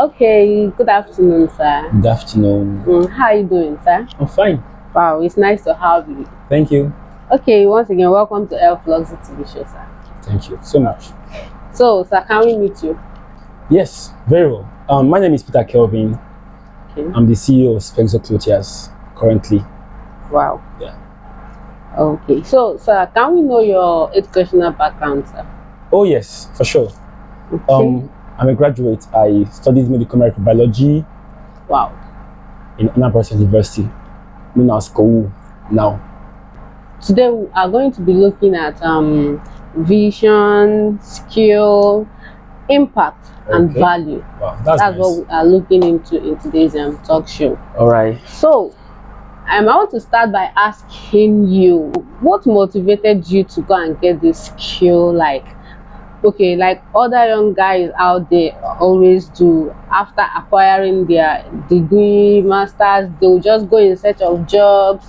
Okay, good afternoon, sir. Good afternoon. How are you doing, sir? I'm fine. Wow, it's nice to have you. Thank you. Okay, once again, welcome to Elf Luxury TV show, sir. Thank you so much. So, sir, can we meet you? Yes, very well. My name is Peter Kelvin. Okay. I'm the CEO of Spencer Clothiers currently. Wow. Yeah. Okay, so, sir, can we know your educational background, sir? Oh yes, for sure. Okay. I'm a graduate. I studied medical microbiology Wow. in Anambra University, known as KOU now. Today we are going to be looking at vision, skill, impact, and Okay. value. Wow, that's That's nice. what we are looking into in today's talk show. All right. So, I want to start by asking you, what motivated you to go and get this skill? Like other young guys out there always do, after acquiring their degree, masters, they'll just go in search of jobs,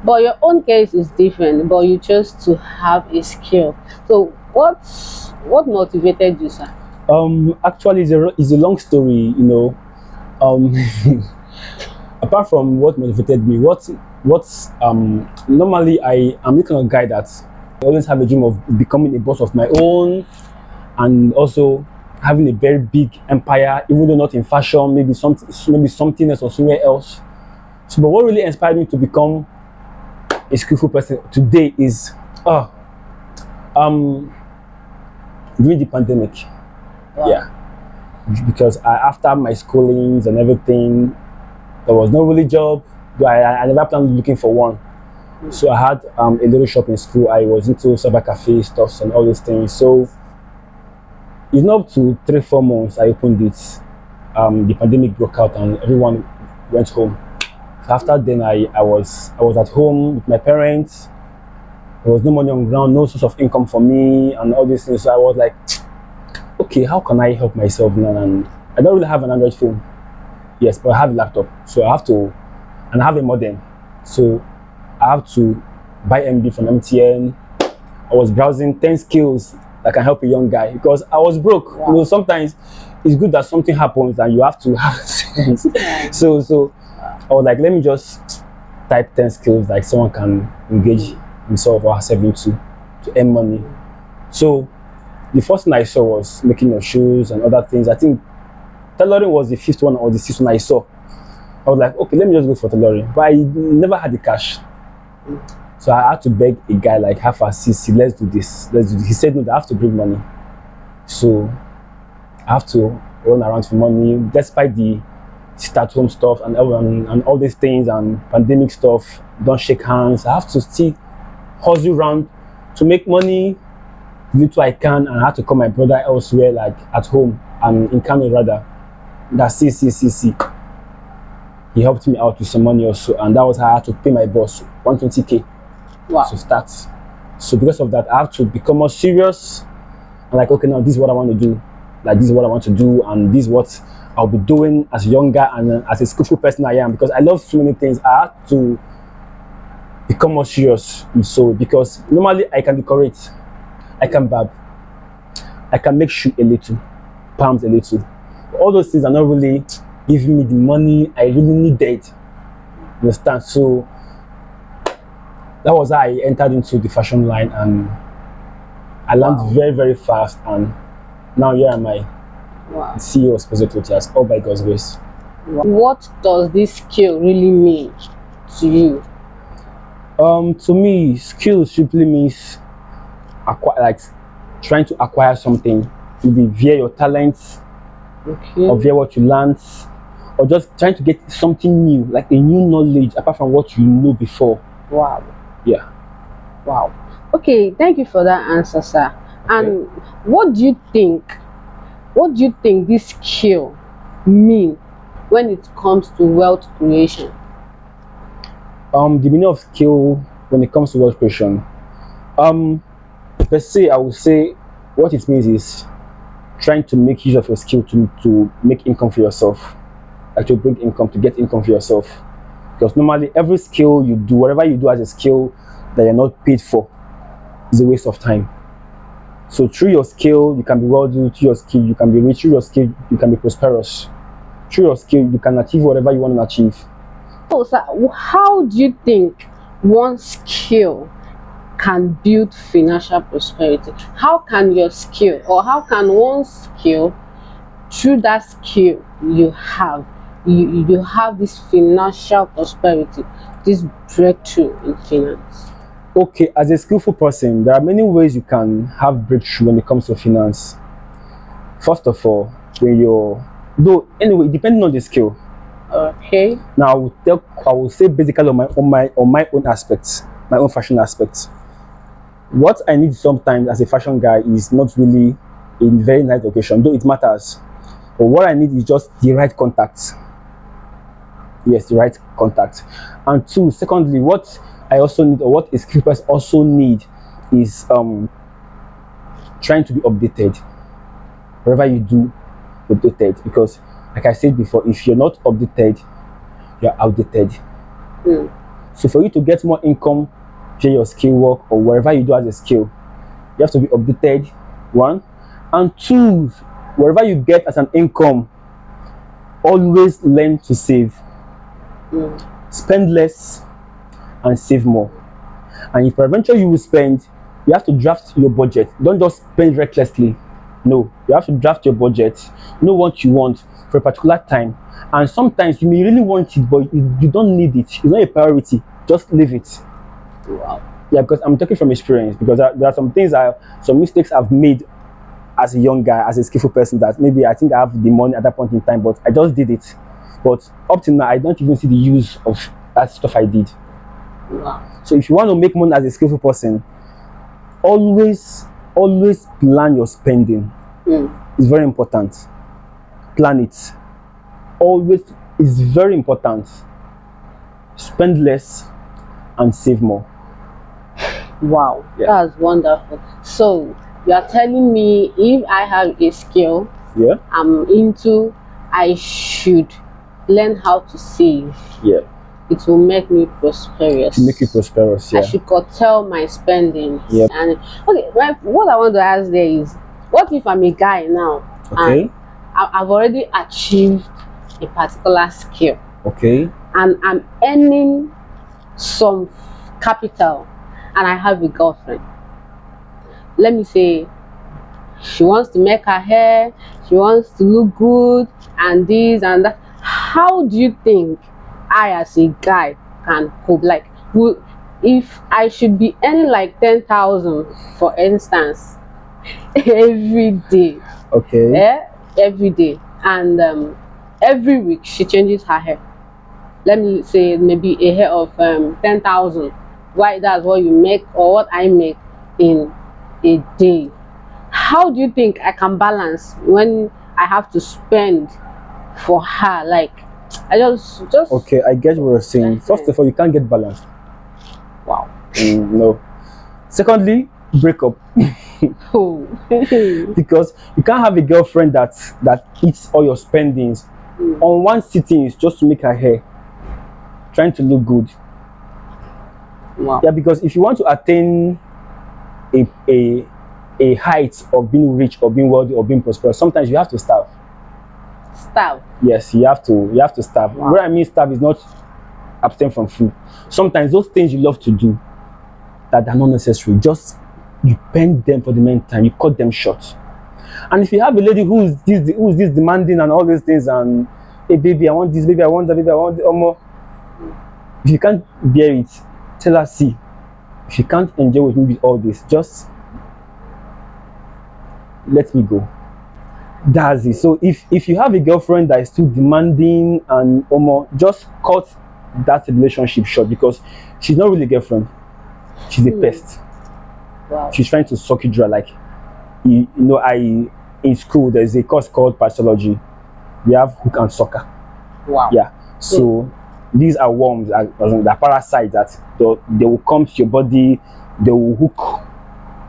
but your own case is different. But you chose to have a skill. So, what motivated you, sir? Actually, it's a long story. Um, apart from what motivated me, normally I'm the kind of guy that I always have a dream of becoming a boss of my own, and also having a very big empire, even though not in fashion, maybe something else or somewhere else. So, but what really inspired me to become a skillful person today is during the pandemic. Wow. Yeah, because after my schoolings and everything, there was no really job. Though I never planned on looking for one. So I had a little shop in school. I was into cyber cafe stuffs and all these things. So it's not up to 3-4 months I opened it. The pandemic broke out and everyone went home. So after then I was at home with my parents. There was no money on ground, no source of income for me and all these things. So I was like, okay, how can I help myself now? And I don't really have an Android phone. Yes, but I have a laptop. So I have to, and I have a modem. So I have to buy MB from MTN. I was browsing 10 skills that can help a young guy because I was broke. Wow. Sometimes it's good that something happens and you have to have sense. So I was like, let me just type 10 skills like someone can engage himself or herself into to earn money. So the first thing I saw was making your shoes and other things. I think tailoring was the 5th one or the 6th one I saw. I was like, okay, let me just go for tailoring. But I never had the cash. So I had to beg a guy like half a CC, let's do this. He said, no, I have to bring money. So I have to run around for money, despite the sit-at-home stuff and all these things and pandemic stuff. Don't shake hands. I have to still hustle around to make money, little I can, and I had to call my brother elsewhere, like at home and in Kano rather. That's CC. He helped me out with some money also, and that was how I had to pay my boss 120k. Wow. To start. So because of that, I have to become more serious. I'm like, okay, now this is what I want to do. Like this is what I want to do, and this is what I'll be doing as a younger and as a skillful person I am. Because I love so many things, I had to become more serious. So because normally I can decorate, I can barb, I can make shoe a little, palms a little. All those things are not really giving me the money I really needed. You understand? So that was how I entered into the fashion line, and I learned very, very fast. And now here am I, Wow. CEO of Spencer Clothiers, all by God's grace. What does this skill really mean to you? To me, skill simply means trying to acquire something, maybe via your talents, Okay. or via what you learned, or just trying to get something new, like a new knowledge apart from what you know before. Wow. Yeah. Wow. Okay, thank you for that answer, sir. And what do you think this skill mean when it comes to wealth creation? The meaning of skill when it comes to wealth creation, per se, I would say what it means is trying to make use of your skill to make income for yourself, like to bring income, to get income for yourself. Because normally every skill you do, whatever you do as a skill that you're not paid for, is a waste of time. So through your skill, you can be wealthy. Through your skill, you can be rich. Through your skill, you can be prosperous. through your skill, you can achieve whatever you want to achieve. So how do you think one skill can build financial prosperity? How can your skill, or how can one skill, through that skill you have, you have this financial prosperity, this breakthrough in finance? Okay, as a skillful person, there are many ways you can have breakthrough when it comes to finance. First of all, when you're, though anyway, depending on the skill. Okay. Now I will say basically on my own aspects, my own fashion aspects. What I need sometimes as a fashion guy is not really a very nice location, though it matters. But what I need is just the right contacts. Yes, the right contact. And two, secondly, what I also need, or what a skilled person also need, is trying to be updated. Whatever you do, updated, because like I said before, if you're not updated, you're outdated. So for you to get more income via your skill work or wherever you do as a skill, you have to be updated, one. And two, wherever you get as an income, always learn to save. Spend less and save more. And if eventually you will spend, you have to draft your budget. Don't just spend recklessly. No, you have to draft your budget, know what you want for a particular time. And sometimes you may really want it, but you don't need it. It's not a priority. Just leave it. Wow. Yeah, because I'm talking from experience, because there are some things, some mistakes I've made as a young guy, as a skillful person, that maybe I think I have the money at that point in time, but I just did it. But up till now, I don't even see the use of that stuff I did. Wow. So if you want to make money as a skillful person, always plan your spending. It's very important. Plan it. Always is very important. Spend less and save more. Wow, Yeah. that's wonderful. So you are telling me if I have a skill Yeah. I'm into, I should learn how to save. Yeah. It will make me prosperous. To make you prosperous. Yeah. I should curtail my spending. Yep. And okay, what I want to ask there is, what if I'm a guy now Okay. and I've already achieved a particular skill Okay. and I'm earning some capital and I have a girlfriend? Let me say she wants to make her hair, she wants to look good and this and that. How do you think I as a guy can cope? Like, if I should be earning like 10,000 for instance every day, Okay. every day, and every week she changes her hair. Let me say maybe a hair of 10,000. Why? That's what you make or what I make in a day. How do you think I can balance when I have to spend for her? Like, I just Okay, I get what you're saying. First of all, you can't get balanced. wow. No. Secondly, break up. Oh. Because you can't have a girlfriend that eats all your spendings on one sitting is just to make her hair, trying to look good. Wow. Yeah, because if you want to attain a height of being rich or being wealthy or being prosperous, sometimes you have to starve. Starve. Yes, you have to starve. Wow. What I mean starve is not abstain from food. Sometimes those things you love to do that are not necessary, just you pen them for the meantime, you cut them short. And if you have a lady who is this demanding and all these things, and hey baby, I want this, baby, I want that, baby, I want more. If you can't bear it, tell her, see, if you can't enjoy with me with all this, just let me go. That's it. So if you have a girlfriend that is too demanding and more, just cut that relationship short, because she's not really a girlfriend. She's a pest. Wow. She's trying to suck you dry. Like, you know, in school there's a course called pathology. We have hook and sucker. Wow. Yeah. So these are worms, they're parasites that they will come to your body, they will hook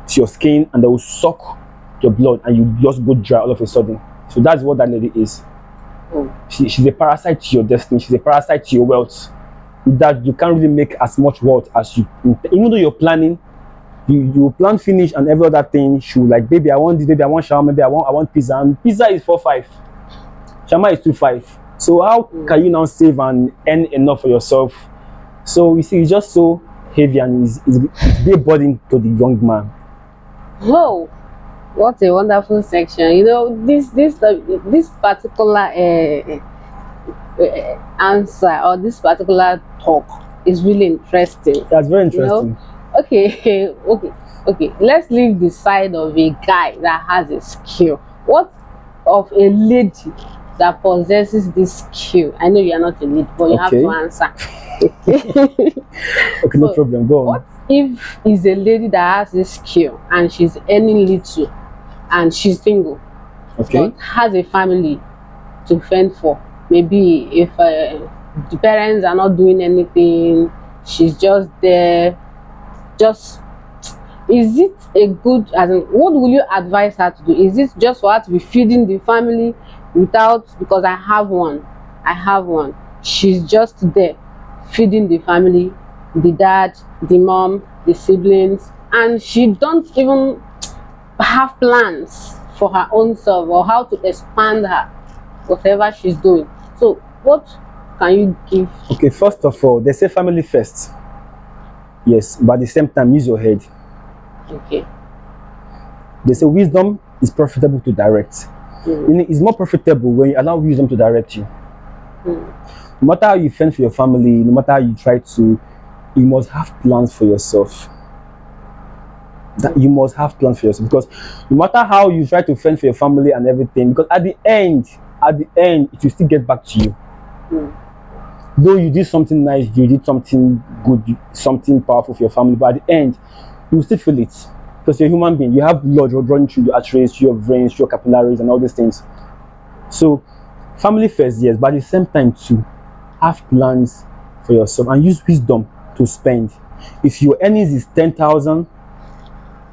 to your skin, and they will suck your blood, and you just go dry all of a sudden. So that's what that lady is. She's a parasite to your destiny. She's a parasite to your wealth. With that, you can't really make as much wealth as you, even though you're planning. You plan finish and every other thing. She will like, baby, I want this, baby, I want shawarma, maybe I want pizza, and pizza is 4-5. Shawarma is 2-5. So how can you now save and earn enough for yourself? So you see, it's just so heavy and it's a great burden to the young man. Oh, what a wonderful section. You know, this particular answer, or this particular talk, is really interesting. That's very You know, interesting. okay, okay. Let's leave the side of a guy that has a skill. What of a lady that possesses this skill? I know you are not a lady, but you have to Okay. answer. Okay, no So, problem. Go what on. if is a lady that has this skill and she's earning little and she's single Okay. but has a family to fend for? Maybe if the parents are not doing anything, she's just there. Just, is it a good, as in, what will you advise her to do? Is it just for her to be feeding the family without, because I have one, she's just there feeding the family, the dad, the mom, the siblings, and she don't even have plans for her own self or how to expand her whatever she's doing. So what can you give? Okay, first of all, they say family first. Yes, but at the same time, use your head. Okay. They say wisdom is profitable to direct. It's more profitable when you allow wisdom to direct you. No matter how you fend for your family, no matter how you try to, you must have plans for yourself. That you must have plans for yourself, because no matter how you try to fend for your family and everything, because at the end, it will still get back to you. Though you did something nice, you did something good, something powerful for your family, but at the end, you will still feel it. Because you're a human being, you have blood running through your arteries, through your veins, through your capillaries, and all these things. So, family first, yes, but at the same time, too, have plans for yourself and use wisdom to spend. If your earnings is 10,000,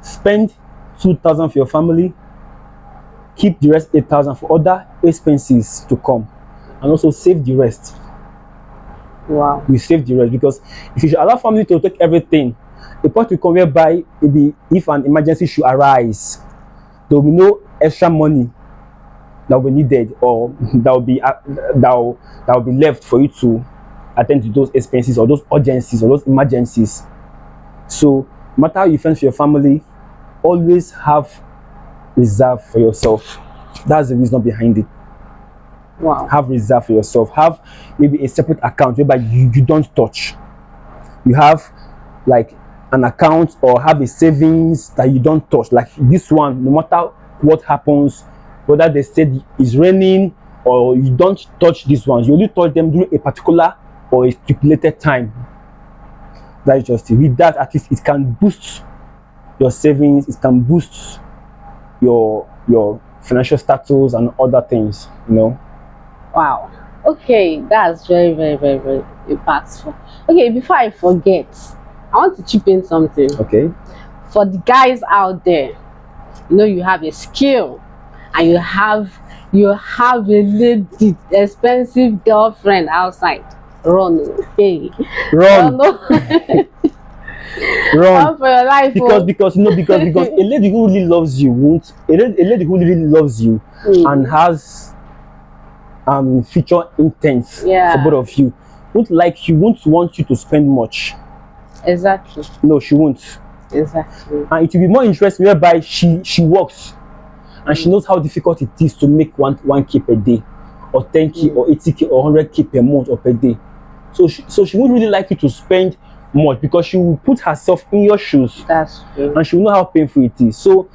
spend 2,000 for your family, keep the rest 8,000 for other expenses to come, and also save the rest. Wow. You save the rest, because if you should allow family to take everything, the point will come whereby maybe if an emergency should arise, there will be no extra money that will be needed, or that will be left for you to attend to those expenses or those urgencies or those emergencies. So no matter how you fend for your family, always have reserve for yourself. That's the reason behind it. Wow. Have reserve for yourself. Have maybe a separate account whereby you don't touch. You have like an account, or have a savings that you don't touch. Like this one, no matter what happens, whether they said it's raining or you don't touch these ones, you only touch them during a particular or a stipulated time. That is just it. With that, at least it can boost your savings, it can boost your financial status and other things, you know. Wow. Okay, that's very, very, very, very impactful. Okay, before I forget, I want to chip in something. Okay. For the guys out there, you know, you have a skill and you have a lady, expensive girlfriend outside. Run, hey, Run. run, Run. run for your life. Because you know, because a lady who really loves you won't, a lady who really loves you and has future intents Yeah. for both of you won't want you to spend much. Exactly. No, she won't. Exactly. And it will be more interesting whereby she works and she knows how difficult it is to make 1K per day, or 10K or 80K or 100K per month or per day. So she won't really like you to spend much, because she will put herself in your shoes. That's true. And she will know how painful it is. So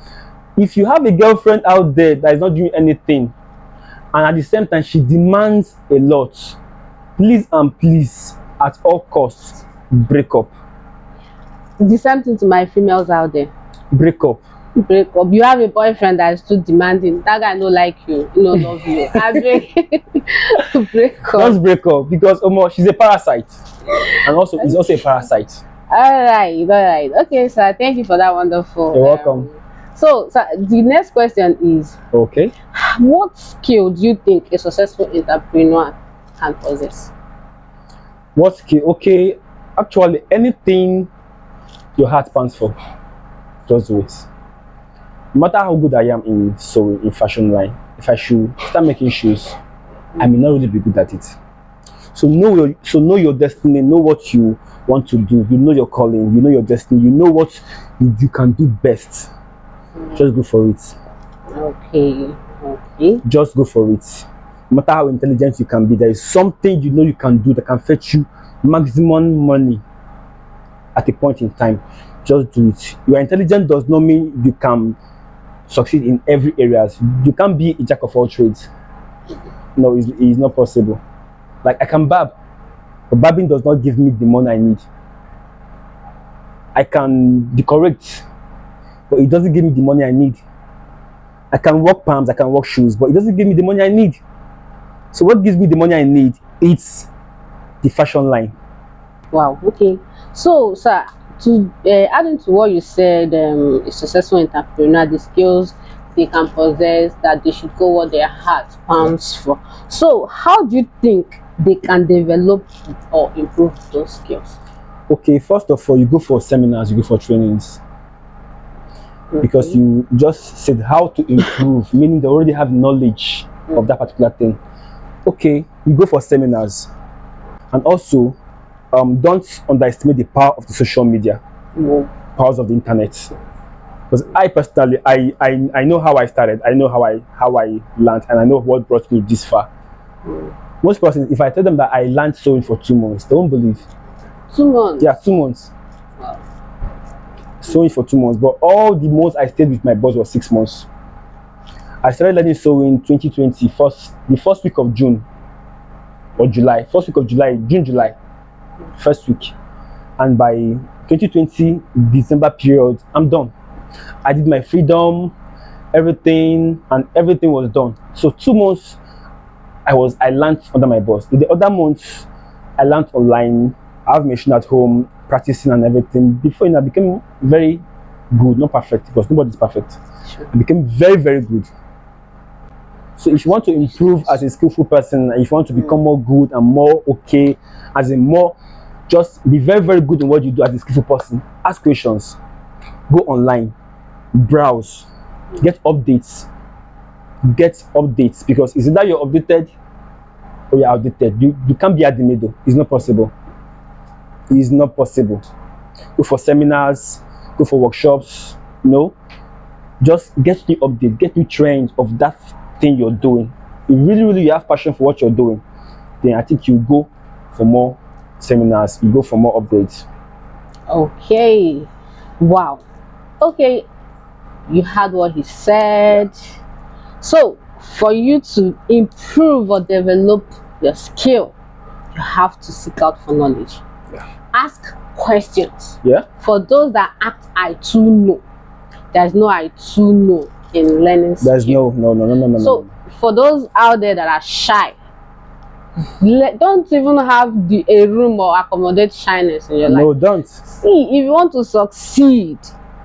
if you have a girlfriend out there that is not doing anything, and at the same time she demands a lot, please and please, at all costs, break up. The same thing to my females out there. Break up. Break up. You have a boyfriend that is too demanding. That guy no like you, no love you. I break break up. Just break up, because she's a parasite, and also is also a parasite. All right. Okay, sir. Thank you for that wonderful. You're welcome. So the next question is, Okay. what skill do you think a successful entrepreneur can possess? What skill? Okay, actually, anything your heart pants for, just do it. No matter how good I am in sewing, in fashion line, if I should start making shoes, I may not really be good at it. So know your destiny, know what you want to do, you know your calling, you know your destiny, you know what you can do best. Just go for it. Okay. Okay. Just go for it. No matter how intelligent you can be, there is something you know you can do that can fetch you maximum money at a point in time. Just do it. Your intelligence does not mean you can succeed in every areas. You can't be a jack of all trades. No, it's not possible. Like, I can barb, but barbing does not give me the money I need. I can decorate, but it doesn't give me the money I need. I can work palms, I can work shoes, but it doesn't give me the money I need. So what gives me the money I need? It's the fashion line. Wow. Okay. So, sir, to add into what you said, a successful entrepreneur, the skills they can possess, that they should go what their heart pants for. So, how do you think they can develop or improve those skills? Okay, first of all, you go for seminars, you go for trainings. Because you just said how to improve, meaning they already have knowledge of that particular thing. Okay, you go for seminars. And also, don't underestimate the power of the social media, powers of the internet. Because I personally, I know how I started, I know how I learned, and I know what brought me this far. Most persons, if I tell them that I learned sewing for 2 months, they won't believe. 2 months? Yeah, 2 months. Wow. Sewing for 2 months, but all the most I stayed with my boss was 6 months. I started learning sewing 2020, the first week of June or July, first week of July, June, July, first week. And by 2020 December period, I'm done. I did my freedom, everything, and everything was done. So 2 months I learned under my boss. The other months I learned online. I have machine at home, practicing and everything. Before, I became very good, not perfect, because nobody's perfect. Sure. I became very, very good. So if you want to improve as a skillful person, if you want to become more good and more okay, as in more, just be very, very good in what you do as a skillful person. Ask questions, go online, browse, get updates, because it's either you're updated or you're outdated. You can't be at the middle. It's not possible. It's not possible. Go for seminars, go for workshops, just get new update, get new trends of that thing you're doing. If really you have passion for what you're doing, then I think you go for more seminars, you go for more updates. Okay. Wow. Okay, you heard what he said. So for you to improve or develop your skill, you have to seek out for knowledge. Ask questions. For those that act I too know, there's no I too know in learning There's skill. no. So for those out there that are shy, don't even have a room or accommodate shyness in your life. No, don't. See, if you want to succeed,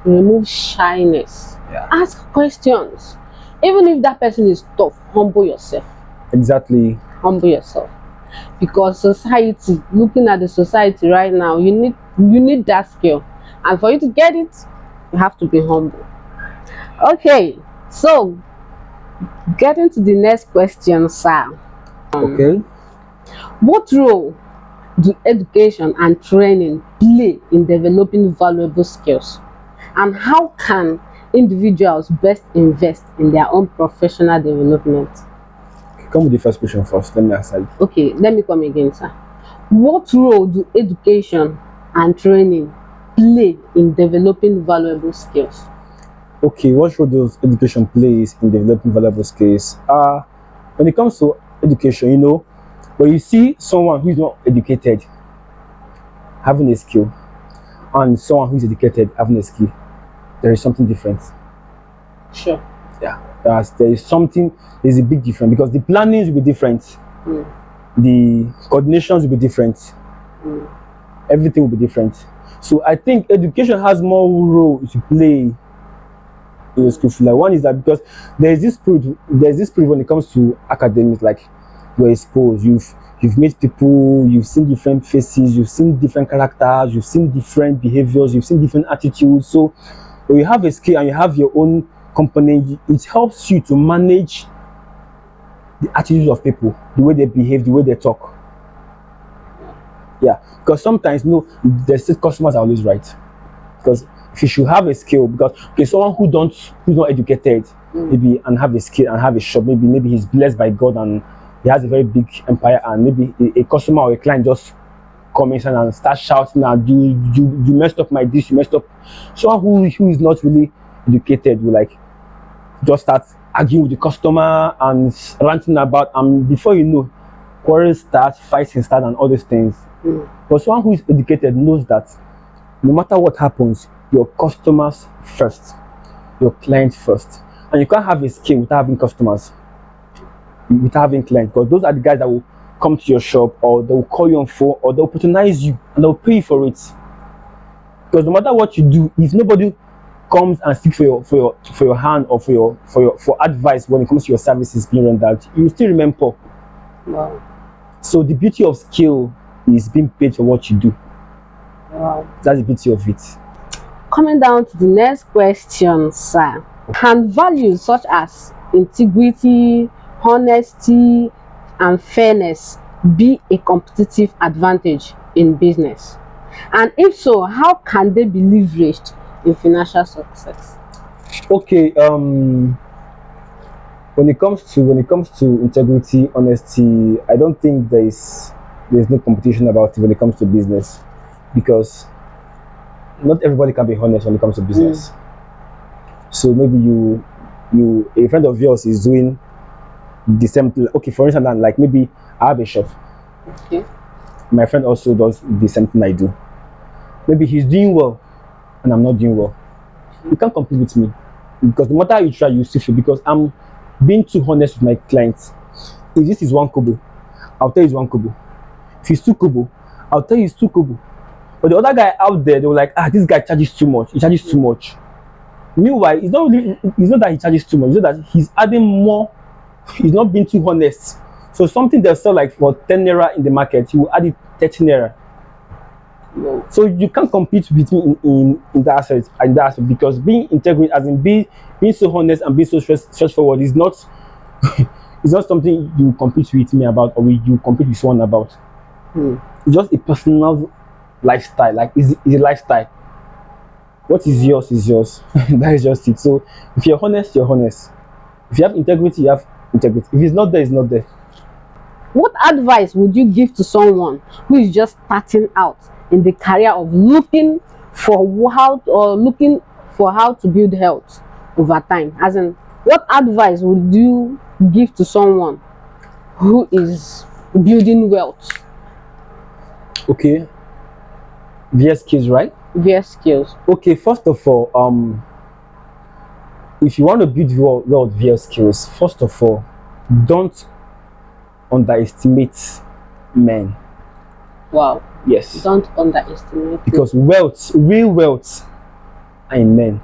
remove shyness. Ask questions. Even if that person is tough, humble yourself. Exactly. Humble yourself. Because society, looking at the society right now, you need that skill. And for you to get it, you have to be humble. Okay, so getting to the next question, sir. Okay. What role do education and training play in developing valuable skills? And how can individuals best invest in their own professional development? Come with the first question first. Let me answer it. Okay, let me come again, sir. What role do education and training play in developing valuable skills? Okay, what role does education plays in developing valuable skills? When it comes to education, when you see someone who is not educated having a skill and someone who is educated having a skill, there is something different. Sure. Yeah. There's a big difference, because the plannings will be different, the coordinations will be different, everything will be different. So I think education has more role to play in your school. Like, one is that because there's this spirit when it comes to academics, like you're exposed, you've met people, you've seen different faces, you've seen different characters, you've seen different behaviors, you've seen different attitudes. So when you have a skill and you have your own company, it helps you to manage the attitudes of people, the way they behave, the way they talk. Yeah, because sometimes no, the still customers are always right. Because if you should have a skill, because okay, someone who's not educated, maybe and have a skill and have a shop, maybe he's blessed by God and he has a very big empire, and maybe a customer or a client just comes in and start shouting and you messed up my dish, you messed up. Someone who is not really educated will like just start arguing with the customer and ranting about, and before you know, quarrels start, fighting start, and all these things. But someone who is educated knows that no matter what happens, your customers first, your clients first, and you can't have a skill without having customers, without having clients, because those are the guys that will come to your shop or they will call you on phone or they'll patronize you and they'll pay you for it. Because no matter what you do, if nobody comes and seeks for your hand or for advice when it comes to your services being rendered, you will still remain poor. Wow. So the beauty of skill is being paid for what you do. Wow. That's the beauty of it. Coming down to the next question, sir. Can values such as integrity, honesty, and fairness be a competitive advantage in business? And if so, how can they be leveraged in financial success? Okay, when it comes to integrity, honesty, I don't think there's no competition about it when it comes to business, because not everybody can be honest when it comes to business. So maybe a friend of yours is doing the same thing. Okay, for instance, like maybe I have a shop. Okay. My friend also does the same thing I do. Maybe he's doing well and I'm not doing well. You can't compete with me, because no matter how you try, you still fail, because I'm being too honest with my clients. If this is 1 kobo, I'll tell you it's 1 kobo. If it's 2 kobo, I'll tell you it's 2 kobo. But the other guy out there, they were like, this guy charges too much. He charges too much. Meanwhile, it's not that he charges too much, it's not that he's adding more. He's not being too honest. So something they'll sell like for 10 naira in the market, he will add it 30 naira. No. So you can't compete with me in that aspect, because being integral, as in being so honest and being so straightforward, is not it's not something you compete with me about, or you compete with someone about. It's just a personal lifestyle. Like it's a lifestyle. What is yours is yours. That is just it. So if you're honest, you're honest. If you have integrity, you have integrity. If it's not there, it's not there. What advice would you give to someone who is just starting out in the career of looking for how to build health over time? As in, what advice would you give to someone who is building wealth? Okay. Via skills, right? Via skills. Okay, first of all, if you want to build wealth via skills, first of all, don't underestimate men. Wow. Yes. Don't underestimate. Because real wealth are in men.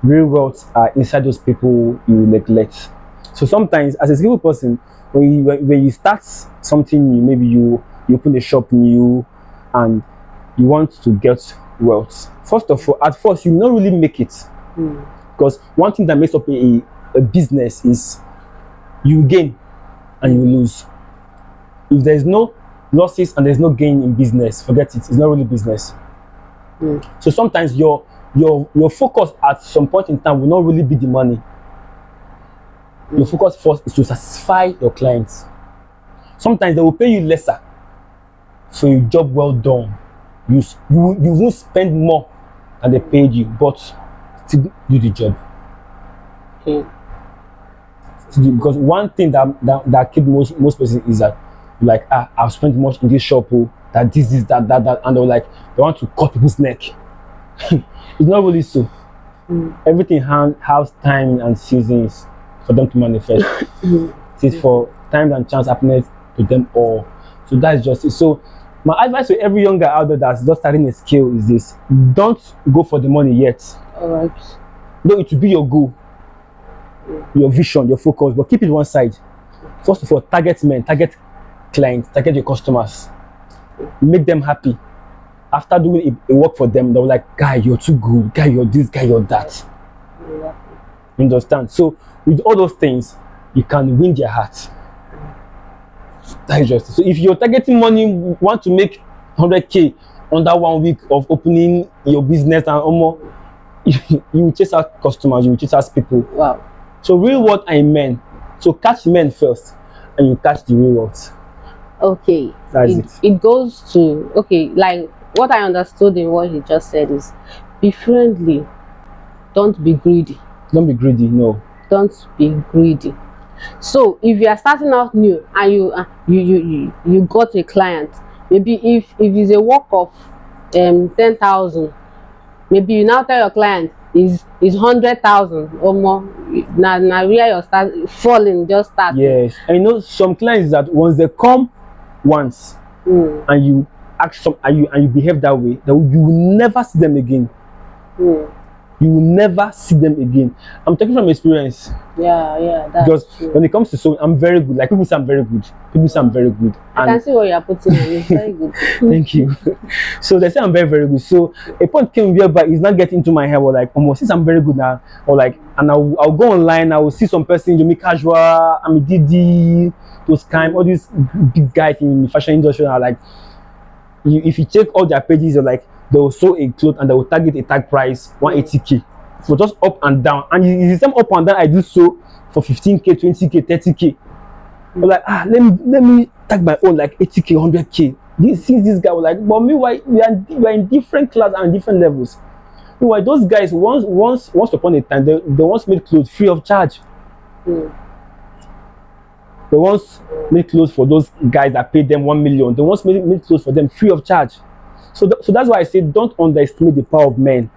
Real wealth are inside those people you neglect. So sometimes, as a skillful person, when you start something new, maybe you open a shop new and you want to get wealth. First of all, at first you not really make it. Because one thing that makes up a business is you gain and you lose. If there is no losses and there's no gain in business, forget it. It's not really business. So sometimes your focus at some point in time will not really be the money. Your focus first is to satisfy your clients. Sometimes they will pay you lesser for a job well done. You won't spend more than they paid you, but still do the job. Because one thing that keeps most persons is that, like, I've spent much in this shop, that this, that, and they're like, they want to cut people's neck. It's not really so. Everything has time and seasons for them to manifest. It's for time and chance happiness to them all. So that's just it. So my advice to every young guy out there that's just starting a skill is this: don't go for the money yet. Alright. No, it will be your goal, your vision, your focus, but keep it one side. First of all, target men, target clients, target your customers, make them happy. After doing a work for them, they're like, guy, you're too good, guy, you're this, guy, you're that. You understand? So with all those things, you can win their heart. That is just it. So if you're targeting money, want to make 100K under 1 week of opening your business and almost you will chase out customers, you will chase out people. Wow. So real world and men. So catch men first and you catch the real world. Okay. That's it. It goes to, okay, like what I understood in what he just said is be friendly. Don't be greedy. Don't be greedy, no. Don't be greedy. So if you are starting out new and you got a client, maybe if it's a work of 10,000, maybe you now tell your client is 100,000 or more. Now where you start falling, just start. Yes, I know some clients that once they come once and you ask some and you behave that way, that you will never see them again. You will never see them again. I'm talking from experience. Yeah, that's because true. when it comes to sewing, I'm very good. Like people say I'm very good. People say I'm very good. I can see what you are putting in. It's very good. Thank you. So they say I'm very, very good. So a point came whereby it's not getting into my head, or like almost since I'm very good now, or like, and I'll go online, I will see some person, you make casual, I'm a DD, those kind, all these big guys in the fashion industry are like, if you check all their pages, they're like, they will sew a cloth and they will target a tag price 180K for just up and down. And it's the same up and down I do so for 15K, 20K, 30K. But like, let me tag my own like 80K, 100K. Since this guy was like, but meanwhile, we are in different class and different levels. Meanwhile, those guys once upon a time they once made clothes free of charge. They once made clothes for those guys that paid them 1 million. They once made clothes for them free of charge. So that's why I say don't underestimate the power of men.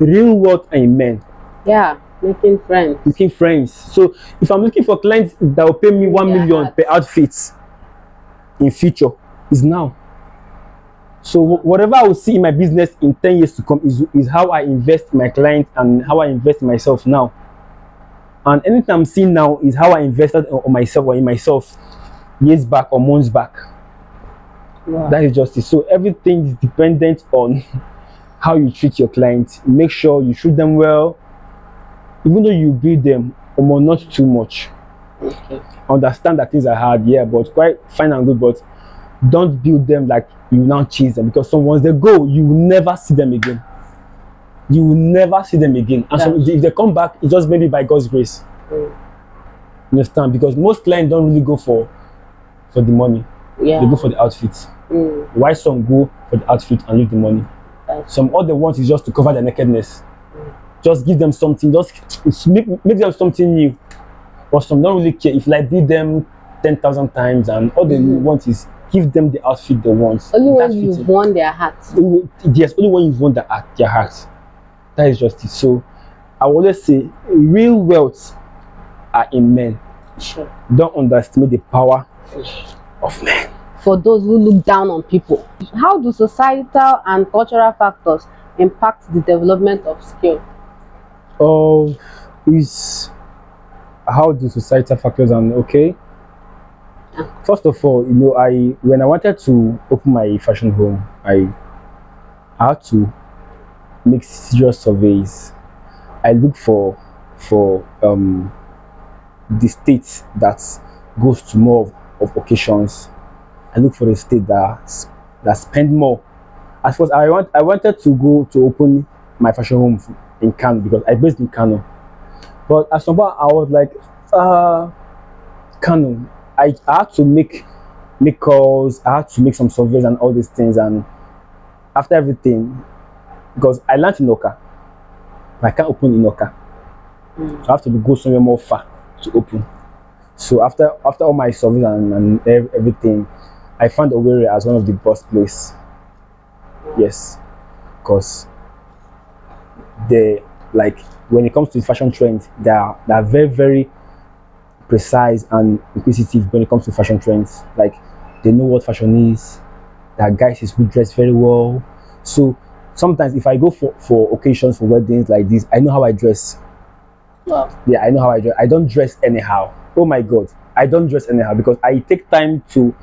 Real world and men. Yeah, making friends. Making friends. So if I'm looking for clients that will pay me 1 million per outfit in future, is now. So whatever I will see in my business in 10 years to come is how I invest in my client and how I invest in myself now. And anything I'm seeing now is how I invested on myself or in myself years back or months back. Wow. That is justice. So everything is dependent on how you treat your clients. Make sure you treat them well, even though you build them, or not too much. Okay. Understand that things are hard, yeah, but quite fine and good, but don't build them like you now chase them, because once they go, you will never see them again. You will never see them again. And so if they come back, it's just maybe by God's grace. You understand? Because most clients don't really go for the money. Yeah. They go for the outfit. Why some go for the outfit and leave the money? Some all they want is just to cover their nakedness. Just give them something, just make them something new. But some don't really care. If like beat them 10,000 times and all they want is give them the outfit they want. Only when you've won their hearts. Yes, only when you've won their hearts. That is just it. So I will always say real wealth are in men. Sure. Don't underestimate the power of men. For those who look down on people, how do societal and cultural factors impact the development of skill? Is how do societal factors and okay. First of all, when I wanted to open my fashion home, I had to make serious surveys. I look for the states that goes to more of occasions. I look for the state that spend more. At first, I wanted to go to open my fashion home in Kano because I based in Kano. But at some point, I was like, Kano. I had to make calls. I had to make some surveys and all these things. And after everything, because I learned in Oka, I can't open in Oka. So I have to go somewhere more far to open. So after all my surveys and everything, I found Owerri as one of the best places. Yes, because when it comes to the fashion trends, they are very, very precise and inquisitive when it comes to fashion trends. Like they know what fashion is. There are guys who dress very well. So sometimes if I go for occasions, for weddings like this, I know how I dress. Wow. Yeah, I know how I dress. I don't dress anyhow. Oh my God, I don't dress anyhow because I take time to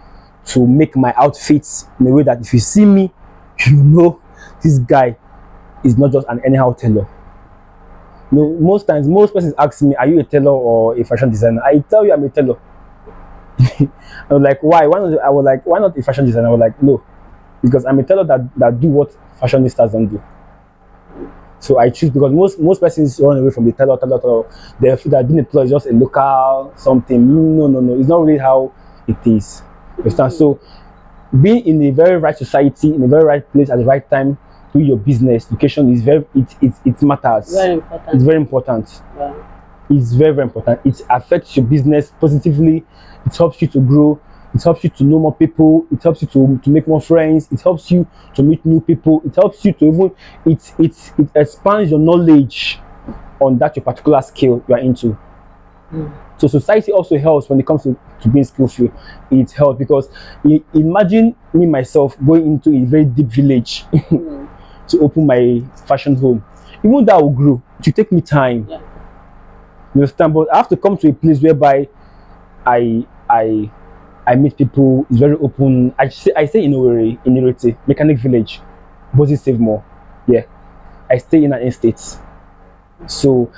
make my outfits in a way that if you see me, you know this guy is not just an anyhow tailor. No, most times, most persons ask me, "Are you a tailor or a fashion designer?" I tell you, I'm a tailor. I was like, "Why? Why not?" I was like, "Why not a fashion designer?" I was like, "No, because I'm a tailor that do what fashionistas don't do." So I choose because most persons run away from the tailor. They feel that being a tailor is just a local something. No, no, no. It's not really how it is. You understand? So being in a very right society, in a very right place at the right time, doing your business, location is it matters. Very important. It's very important. Yeah. It's very, very important. It affects your business positively. It helps you to grow. It helps you to know more people. It helps you to make more friends. It helps you to meet new people. It helps you to even it expands your knowledge on that your particular skill you are into. So society also helps when it comes to being skillful. It helps because imagine me myself going into a very deep village to open my fashion home. Even that will grow. It will take me time. Yeah. You understand? But I have to come to a place whereby I I I meet people. It's very open. I stay in Owerri, in Irete, Mechanic Village, Boise Save more. Yeah, I stay in an estate, so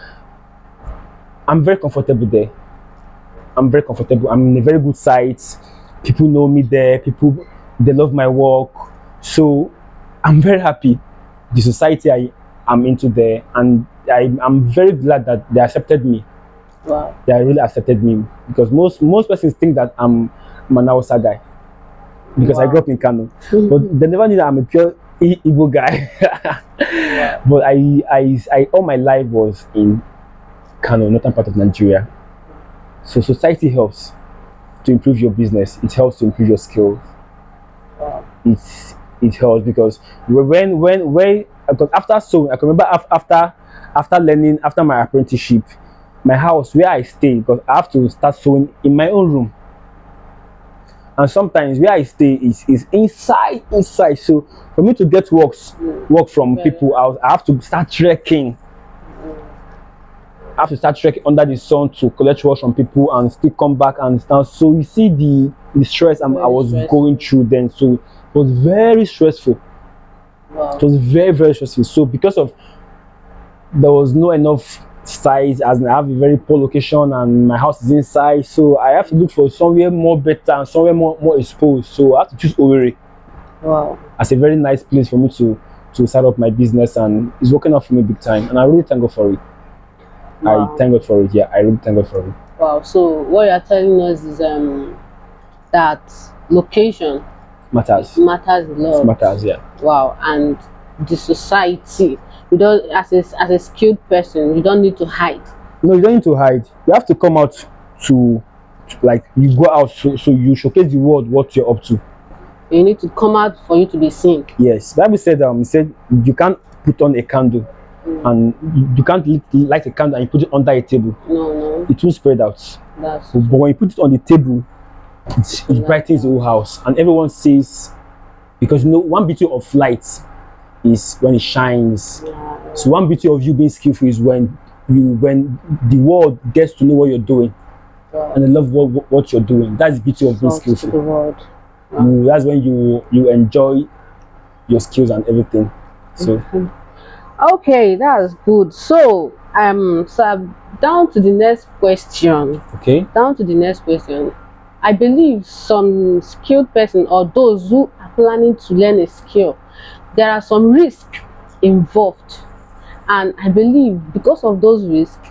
I'm very comfortable there. I'm very comfortable. I'm in a very good site. People know me there. People they love my work, so I'm very happy. The society I am into there, and I'm very glad that they accepted me. Wow. They really accepted me because most persons think that I'm an Hausa guy because I Wow. grew up in Kano, but they never knew that I'm a pure Igbo guy. But I all my life was in Kano, northern part of Nigeria. So society helps to improve your business. It helps to improve your skills. Wow. It helps because when because after so I can remember after learning after my apprenticeship, my house where I stay because I have to start sewing in my own room. And sometimes where I stay is inside. So for me to get work from people, I have to start trekking. I have to start trekking under the sun to collect work from people and still come back and stand. So you see the stress I was stressful. going through then. So it was very stressful. Wow. It was very, very stressful. So because of there was no enough size as in I have a very poor location and my house is inside, so I have to look for somewhere more better and somewhere more exposed. So I have to choose Owerri Wow. as a very nice place for me to start up my business, and it's working out for me big time, and I really thank God for it. Wow. I thank God for it. Yeah, I really thank God for it. Wow. So what you're telling us is that location Matters. matters a lot. Matters. Yeah. Wow. And the society, you don't as a skilled person, you don't need to hide. No, you don't need to hide. You have to come out to like you go out so you showcase the world what you're up to. You need to come out for you to be seen. Yes, Bible said it said you can't put on a candle and you can't light a candle and you put it under a table. No. It won't spread out. That's But when you put it on the table, it brightens the whole house and everyone sees because one beauty of light is when it shines. yeah. So one beauty of you being skillful is when the world gets to know what you're doing Wow. and they love what you're doing. That's the beauty of being Salt to the skillful. world. That's when you enjoy your skills and everything. So Okay, that's good. So down to the next question. okay. Down to the next question. I believe some skilled person or those who are planning to learn a skill, there are some risks involved, and I believe because of those risks,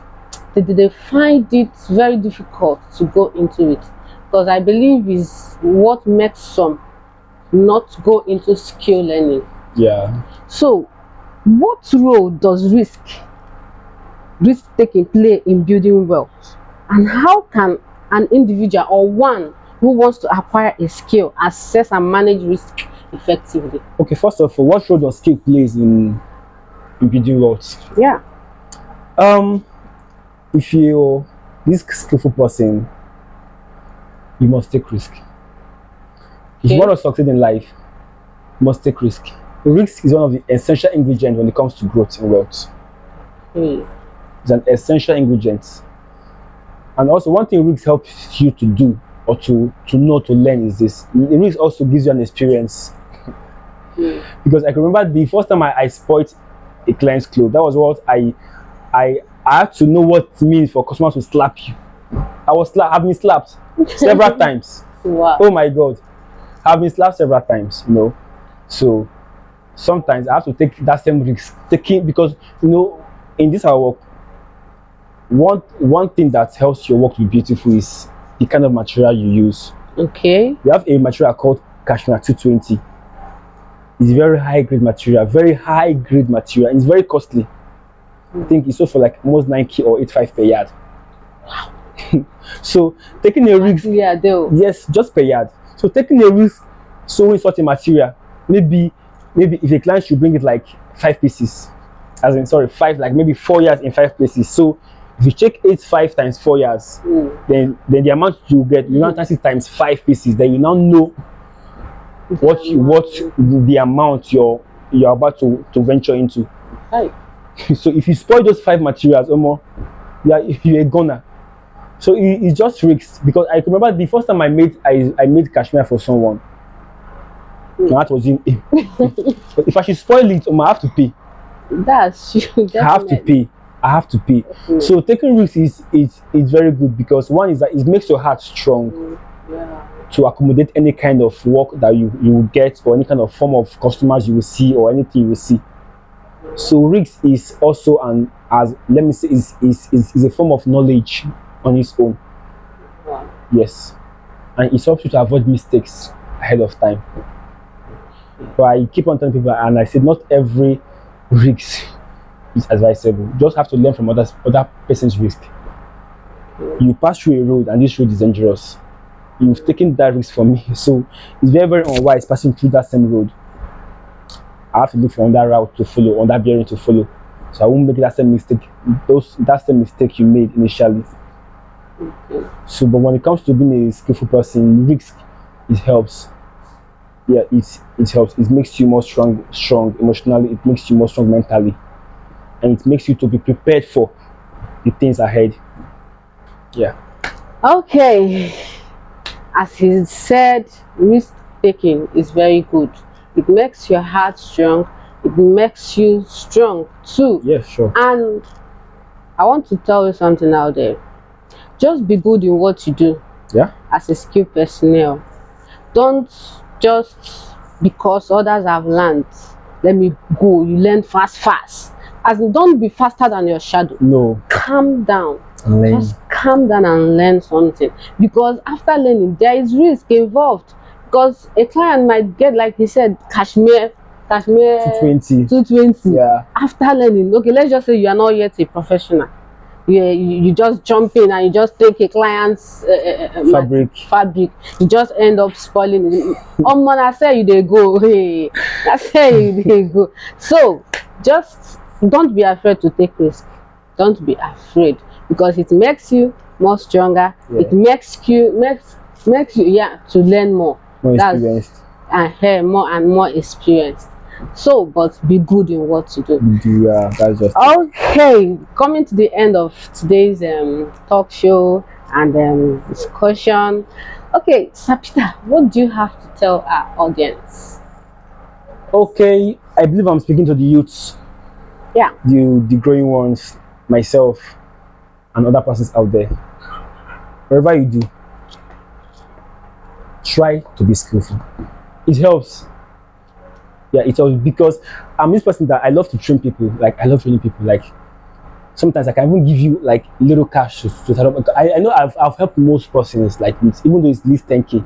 they find it very difficult to go into it. Because I believe is what makes some not go into skill learning. Yeah. So, what role does risk taking play in building wealth, and how can an individual or one who wants to acquire a skill assess and manage risk effectively? Okay, first of all, what role does skill plays in building wealth? Yeah. If you're this skillful person, you must take risk. If you Okay. want to succeed in life, you must take risk. Risk is one of the essential ingredients when it comes to growth and wealth. It's an essential ingredient. And also one thing risk helps you to do or to know to learn is this. The risk also gives you an experience. Because I can remember the first time I spoiled a client's clothes. That was what I I had to know what it means for customers to slap you. I've been slapped several times. Wow. Oh my god. I've been slapped several times, you know. So sometimes I have to take that same risk. Taking because in this our work, one thing that helps your work to be beautiful is the kind of material you use. Okay. We have a material called Cashmere 220. It's very high grade material, very high grade material. It's very costly. I think it's sold for like almost 9K or 85 per yard. So taking a risk, Yeah, though. yes, just per yard. So taking a risk sewing such a material, maybe if a client should bring it like 5 pieces, as in sorry, five, like maybe 4 yards in 5 places. So if you check 8 5 times 4 yards, then the amount you get, you now times it times 5 pieces, then you now know what the amount you're about to venture into. Right. So if you spoil those 5 materials, you're a goner. So it's just risks, because I remember the first time I made cashmere for someone. That was in but if I should spoil it, I have to pay. That's true. I have to pay. I have to pay. So taking risks is very good, because one is that it makes your heart strong to accommodate any kind of work that you will get, or any kind of form of customers you will see, or anything you will see. So risk is also let me say is a form of knowledge on its own. Wow. Yes, and it helps you to avoid mistakes ahead of time. But I keep on telling people, and I said not every risk is advisable. You just have to learn from other person's risk. You pass through a road and this road is dangerous. You've taken that risk from me, so it's very very unwise passing through that same road. I have to look for another route to follow, another bearing to follow, so I won't make that same mistake. That same mistake you made initially. So, but when it comes to being a skillful person, risk, it helps. Yeah, it helps. It makes you more strong emotionally. It makes you more strong mentally, and it makes you to be prepared for the things ahead. Yeah. Okay. As he said, risk taking is very good. It makes your heart strong. It makes you strong too. Yeah, sure. And I want to tell you something out there. Just be good in what you do. Yeah. As a skilled personnel, don't just because others have learned, let me go. You learn fast. As in, don't be faster than your shadow. No. Calm down. Learn. Just calm down and learn something, because after learning there is risk involved, because a client might get, like he said, cashmere 220. Yeah. After learning, okay, let's just say you are not yet a professional. You just jump in and you just take a client's fabric. You just end up spoiling it. Man, I say you they go. Hey, I say you they go. So just don't be afraid to take risk. Don't be afraid, because it makes you more stronger. Yeah. It makes you to learn more. More experienced. And more and more experienced. So, but be good in what you do. Yeah, that's just okay. Coming to the end of today's talk show and discussion. Okay, Sapita, what do you have to tell our audience? Okay, I believe I'm speaking to the youths. Yeah. The growing ones, myself, and other persons out there. Wherever you do, try to be skillful. It helps. Yeah, it helps, because I'm this person that I love to train people. Like, I love training people. Like, sometimes I can even give you like little cash to start up. I know I've helped most persons, like, with, even though it's least 10K,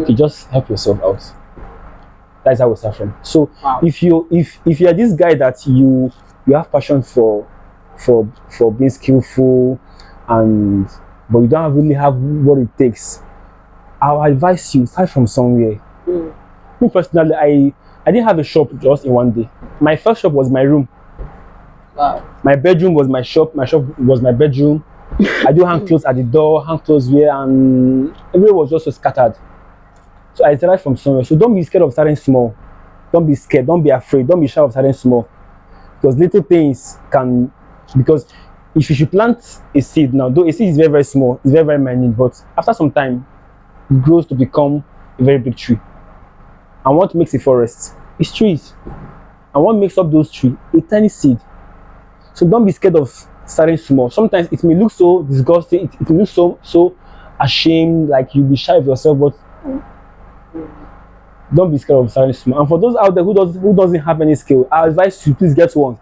you just help yourself out. That's how we start from. So wow. if you are this guy that you have passion for being skillful, but you don't really have what it takes, I'll advise you start from somewhere. Me personally, I didn't have a shop just in one day. My first shop was my room. Wow. My bedroom was my shop. My shop was my bedroom. I do hang clothes at the door, hang clothes here, and everywhere was just so scattered. So I started from somewhere. So don't be scared of starting small. Don't be scared. Don't be afraid. Don't be shy of starting small. Because little things can, because if you should plant a seed now, though a seed is very, very small, it's very, very minute, but after some time, it grows to become a very big tree. And what makes a forest is trees. And what makes up those trees? A tiny seed. So don't be scared of starting small. Sometimes it may look so disgusting, it may look so ashamed, like you'll be shy of yourself, but don't be scared of starting small. And for those out there who doesn't have any skill, I advise you, please get one.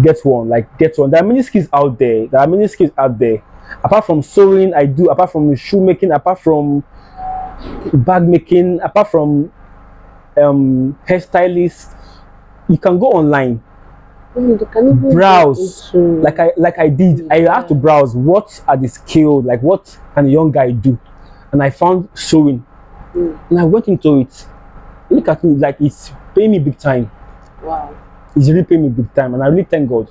Get one, like get one. There are many skills out there. There are many skills out there. Apart from sewing, apart from shoemaking, apart from bag making, apart from hairstylist, you can go online, They can even browse, go into, like I did. I have to browse what are the skills, like what can a young guy do, and I found sewing, and I went into it. Look at me, like it's paying me big time. wow. It's really paying me big time, and I really thank God.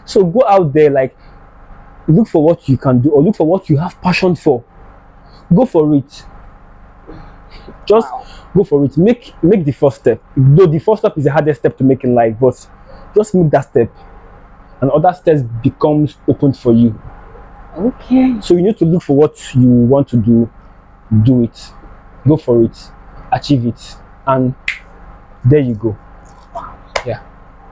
So go out there, like look for what you can do, or look for what you have passion for. Go for it. Just Wow. go for it. Make the first step. Though the first step is the hardest step to make in life, but just make that step, and other steps becomes open for you. Okay. So you need to look for what you want to do it, go for it, achieve it, and there you go. Yeah.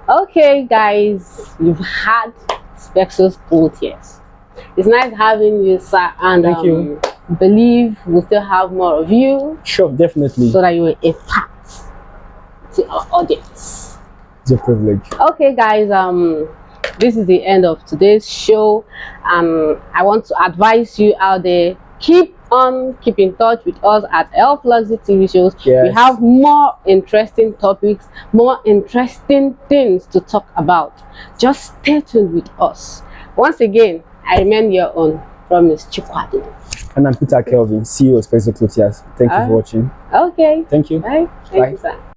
Okay, guys, you've had Spexos Yes. It's nice having you, sir, and Thank you. believe we'll still have more of you Sure, definitely. so that you will impact to our audience. It's a privilege. Okay, guys, this is the end of today's show. I want to advise you out there, keep in touch with us at Elf Luxury TV shows. Yes. We have more interesting topics, more interesting things to talk about. Just stay tuned with us. Once again, I remain your own Promise Chikwado. And I'm Peter Kelvin, CEO of Special Clothiers. Thank you for watching. Okay. Thank you. Bye. Thank you, sir.